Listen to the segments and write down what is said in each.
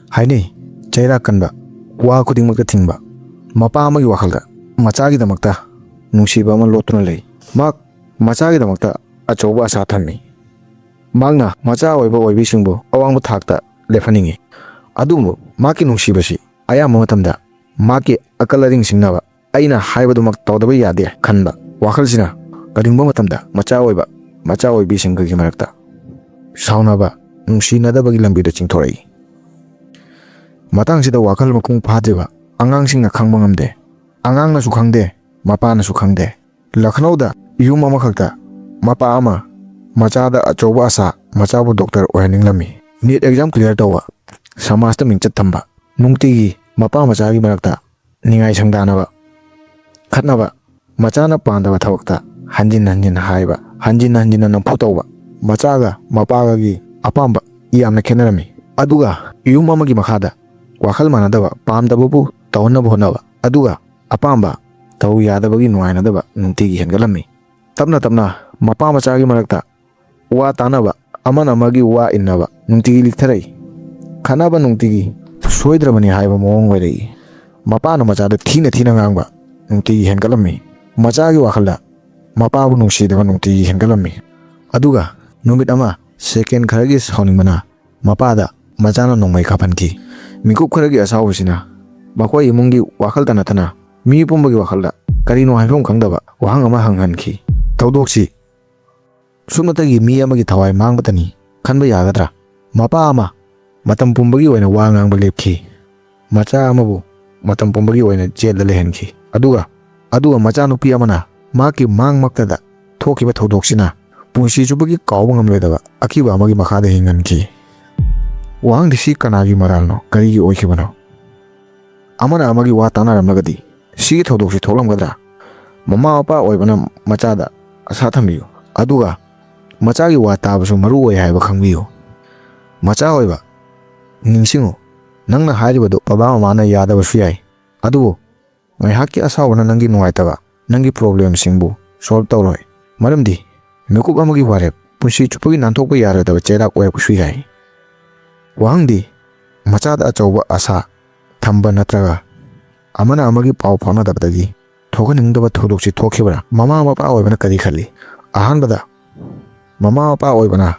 Haini, Chaira Kanda, Wa Kuding Makatimba, Mapa Wakalda, Machagi the Makta, Nushiba Lotunale, Mark Machagi the Makta, Achoba Satani. Magna, Macha Oiba Oibishimbo, Awang Takta, Lefaningi. Adumbo, Maki Nushibashi, Aya Motamda, Maki Akalaring Sinava, Aina Hibadum Taudabi Yade, Kanda, Wakalsina, Kadimbo Matamda, Macha Oiba, Macha Oibishing Gimarta. Saunaba, Nushina the Bagilambi the Chintori. Matang sida wakal makung phadeba angang singna khangbangamde angang na sukhangde mapa na sukhangde Lucknow da yum ama khakta mapa ama machada achoba asa machabu doctor ohening lami NEET exam clear tawa samasta mingchat thamba nungtigi mapa machagi marakta ningai sangdanaba khatnaba machana pandaba thawakta hanjin haiba hanjin na phutawba machaga mapaga gi apamba yamna khenarami aduga yum ama gi makhada Wakal Manadava, Palm the Bubu, Tauna Bonava, Aduga, Apamba, Tau Yadabagi Nuanadava, Nuntigi and Galami. Tamna, Mapa Machagi Marakta, Wa Tanava, Amana Magi Wa Inava, Nuntigi Literate. Kanaba Nuntigi, Suedramani Hiva Mongway. Mapana Machada Tina Gamba, Nuntigi and Galami. Machagi Wakala, Mapa Nushi the Nuntigi and Galami. Aduga, Numitama, second Karagis Honimana, Mapada, Majana no make up and key. Mikup Karagi Asawsina, Bakwa Mungi Wakal Tanatana, Mi Pumbagi Wakala, Karino Hong Kangdava, Wahangama Hanganki, Taudoksi Sumatagi Miyamagi Tawai Mangbatani, Kanba Yagadra, Mapa Ama, Matam Pumbagi when a Wangang Balipki, Macha Amabu, Matam Pumbagi when a Jed Lehenki, Aduga Machano Piamana, Maki Mang Maktada, Toki Taudoksina, Punshi Jubagi Kawang Redava, Akiba Magi Makade Hinganki. Wang the Sikh Kanagi Marano, Karigi Oikibano. Amana Amagi Watana Magadi, See Todoshi Tolam Gadra. Mama Opa Oibana Machada, Asatamiu, Aduga, Machagi Watabasu Maru Habakamio. Macha Oiba, Ninsingo, Nanga Hajibado, Paba Mana Yada Fiai, Adu, my Haki Asawana Nangi Noitava, Nangi problem Simbu, Sol Toroi, Madam D, Mukubamagi Warep, Pushi Chupi Nantoka Yara the Cherak Web Shuai. Wangdi Machada Achoba Asa Tamba Natraga Amana Amagi Pau Pona Dabdagi Token in the Tuduksi Tokibra Mama Mapa Oibana Kadikali Ahanbada Mama Pa Oibana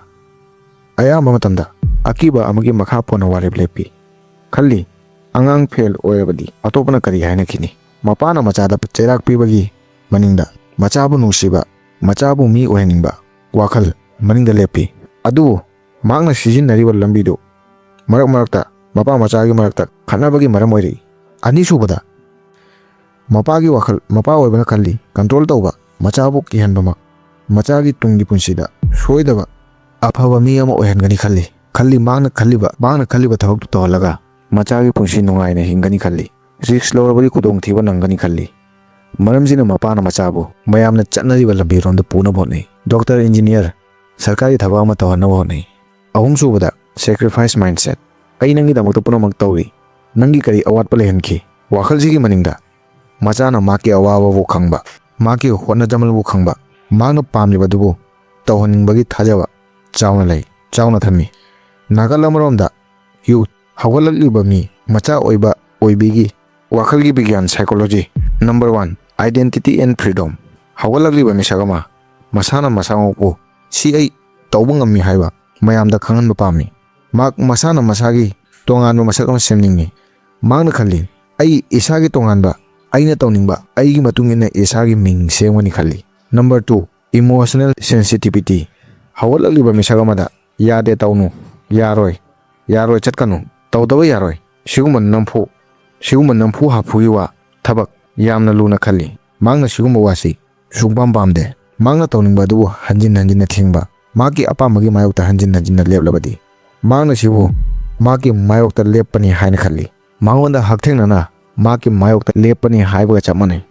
Aya Mamatanda Akiba Amagi Makapona Wari Blepi Kali Angang Pel Oibadi Atopana Kadi Hanakini Mapana Machada Cherak Pibagi Maninda Machabu Nushiba Machabu Mi Ohenimba Wakal Maninda Lepi Adu Magna Shijin Nariva Lambido Marakta, Mapa Machagi Marakta, Kanabagi Maramoiri, Anisubada Mapagi Wakal, Mapa Obanakali, Control Toba, Machabu Kihandoma, Machagi Tungi Punsida, Shoidava, Apava Miyama Ohangani Kali Magna Kaliba, Magna Kaliba Talk to Tolaga, Machagi Punsinunga in a Hingani Kali, Six Lorabari Kudong Tiva Nangani Kali, Maramzina Mapana Machabu, Mayamna Chanari will be on the Puna Boni, Doctor Engineer, Sarkari Tavama Tawanawani, Ahum Subada. Sacrifice mindset. Ay nangi da magtupuno magtawi. Nangi kari awat palehenki. Wakal sigi maninda. Machana maki awawa wo khangba. Maki hona jamal wo khangba. Magno pamliba dubu. Tawhaning bagi thajawa. Chawna lay. Chawna thami. Nagalamromda. Youth. Hawalaliba mi. Macha oiba oibigi. Wakal gi bigyan psychology. Number 1. Identity and freedom. Hawalaliba mi sagama. Masana masango po. Si ay tawbang mi haiba. Mayamda khangan mapami. Mak masana masagi tongan masakam semningi. Magna Kali, ay isagi tongan ba, ay na tawning ba, ay matungin na isagi ming semwani Kali. Number 2, emotional sensitivity. Hawalali ba misagamada, yade tawno, yaroy chatkano, tawdawa yaroy, siguman nampu hapuiwa, tabak, yamna luna Kali. Magna sigumawasi, sugbambamde. Magna tawning ba duwo hanjin na tingba. Maki apa magi mayokta hanjin na leblabadi. Magna sibu maki mayokta lepani haina Kali. Mangonda hakthengna maki mayokta lepani haibaga chamane.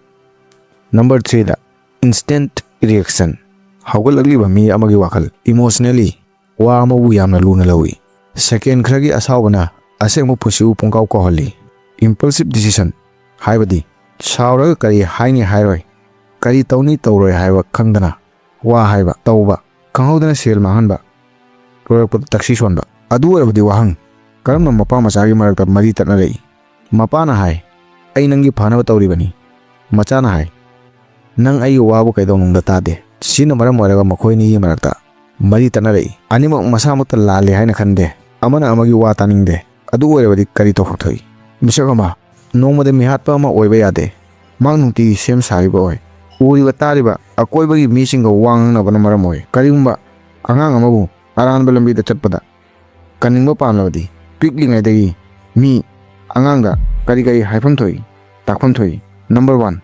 Number 3 da instant reaction. Hawalagli mi amagi wakal emotionally wa amabu yamna luna lawi. Second khragi asawbana asengmu pusiu pungkaw ko holi. Impulsive decision haibadi sauraga kari haini hairoi kari tawni tawroi haiba khangdana wa haiba tawba khanghodana sel mahanba proyek taxi sonba adu warabdi wahang Karamna mapa machagi marakta mari tatnarei. Mapana hai, ai nangi phanaba tawribani. Machana hai, nang ai wabu kaidonungda tade. Sina maram oiraga makhoini marakta mari tatnarei. Animak masamakta lale haina khande. Amana amagi wa taningde. Adu oirabadi kari tawthoi. Misakama nongmada mihatpa ama oiba yade. Mang nungti sem sariba oi. Uriba tariba akoibagi misinga wangngnabana maram oi. Karigumba angang amabu aranba lambida chatpada kaningba pamlabadi piklingaidagi mi angangda kari haifam thoi takfam thoi. Number 1,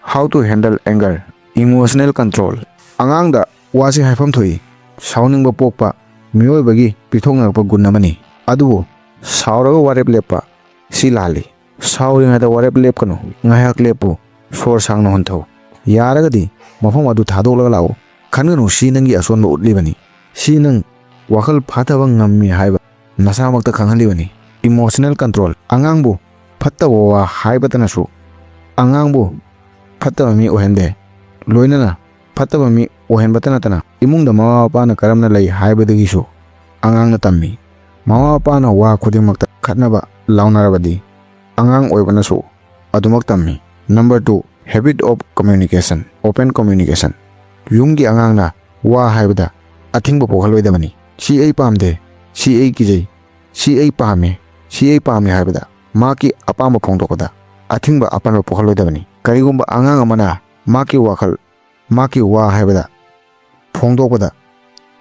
how to handle anger, emotional control. Angangda wasi haifam thoi sauningba pokpa miyoibagi pithongnakpa gun amani. Adubu sauraga warep lepa si lali. Sauringada warep lepkanu ngayak lepu sor sangna hontho. Yaragadi mafam adu thadolaga lao khanganu si nangi asonba utlibani. Si nang wakal phataba ngammi haiba nasamakta khanghalibani. Emotional control. Angangbu phattaba wa haibatanasu angangbu phattaba mi ohende loinana phattaba mi ohenbatanatana imungda mama mapana karamna lei haibadagisu angangna tammi. Mama mapana wa khudingmakta khatnaba launarabadi angang oibanasu adumak tammi. Number 2, habit of communication, open communication. Yumgi angangna wa haibada athingba pokhalloidabani. Si ai pamde, si ai kijai, si ai pame haibada maki apamba phongdokada athingba apanba pokhalloidabani. Karigumba angang amana maki wakal maki wa haibada phongdokpada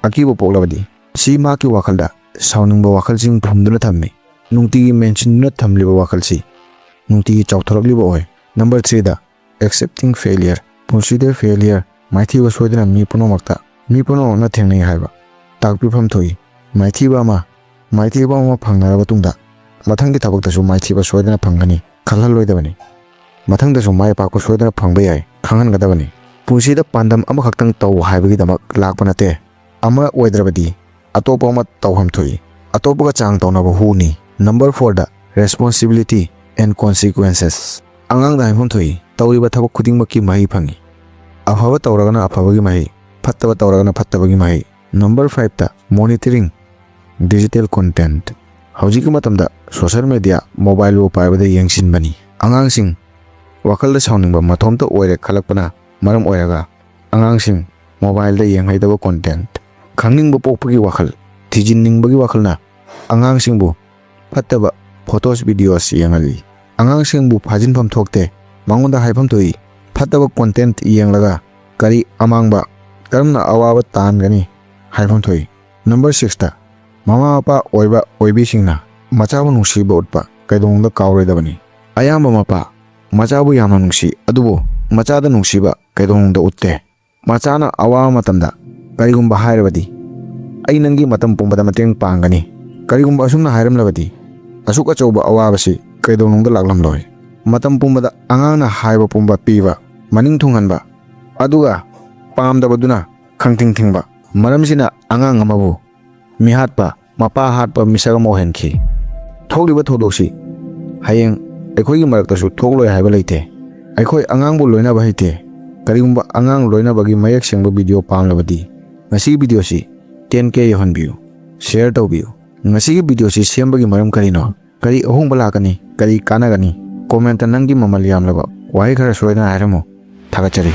akiba poklabadi si maki wakalda sauningba wakalsing phumduna thammi. Nungtigi mentionduna thamliba wakalsi nungtigi chawthorogliba oi. Number 3 da accepting failure. Punsida failure maithiba soidana mi punomakta mi punomakna thengnai haiba takpifam thoi. Maithiba ama phangnaraba tungda mathanggi thabaktasu maithiba soidana phanggani khalhalloidabani. Mathangdasu mai pakpa soidana phangba yai khanghangadabani. Punsida pandam ama khaktang taw haibagidamak lakpa nate. Ama oidrabadi atopa ama tawham thoi. Atopaga chang tawnaba huni. Number 4 da responsibility and consequences. Angang da haifam thoi tawriba thabak khudingmakki mahi phangi. Afaba tawragana afabagi mahi, phattaba tawragana phattabagi mahi. Number 5 da monitoring digital content. Haujiki matamda social media mobile wo paibada yengsinbani. Angangsing wakalda sauningba mathomta oire khalakpana maram oiraga angangsing mobile da yenghaidaba content khangningba pokpagi wakal thijinningbagi wakalna angangsingbu phattaba photos videos yengali. Angangsingbu phajinpham thokte mangonda haifam thoi phattaba content yenglaga kari amangba karamna awaba tangani haifam thoi. Number 6 da mama mapa oiba oibisingna machabu nungsiba utpa kaidongda kawredabani. Ayamba mapa machabu yamna nungsi adubu machada nungsiba kaidongda utte. Machana awa matamda karigumba hairabadi ai nangi matam pumbada mateng pangani. Karigumba asumna hairamlabadi asuk achauba awabasi kaidongda laklamloi. Matam pumbada angangna haiba pumba piba maning thunghanba aduga pamdabaduna khangtingthingba maramsina angang amabu mihatpa mapa hatpa misaga mohenki. Thokliba thodoksi hayeng aikhoigi maraktasu thokloi haiba leite. Aikhoi angangbu loinaba haite. Karigumba angang loinabagi mayak sengba video pamlabadi ngasi video si 10k yohanbiu share tawbiu. Ngasi video si sembagi maram karino kari ahongba lakani kari kanagani comment nangi mamal yamlaba wahai khara soidana hairamo thagachari.